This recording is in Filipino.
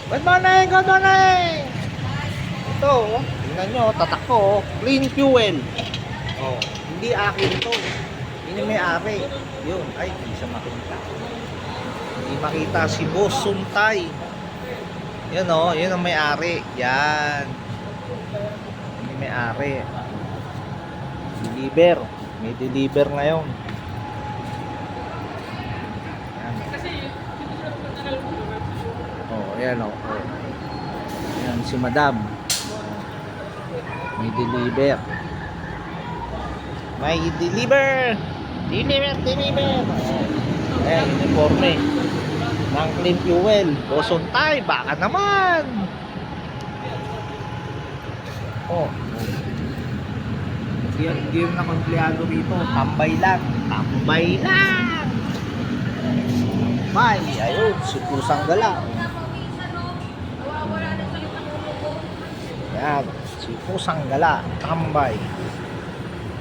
Good morning, good morning! Ito, oh. Tingnan nyo, tatak ko, oh. Clean fuel. Oh, hindi akin to. Hindi may ari. Yun, ay, hindi siya makita. Hindi makita si Boss Suntay. Yan oh, yun ang may ari. Yan. Hindi may ari. Deliver. May deliver ngayon. Yan. Oh, ayan oh. Oh. Ayan si Madam. May deliver. May deliver. Deliver. Oh. Ayan, uniforme ng Clean Fuel. Bosuntay, baka naman. Oh. Hindi yung nakompleyado rito. Tambay lang. Tambay lang. May, ayun, si Pusang Gala. Yan, si Pusang Gala. Tambay.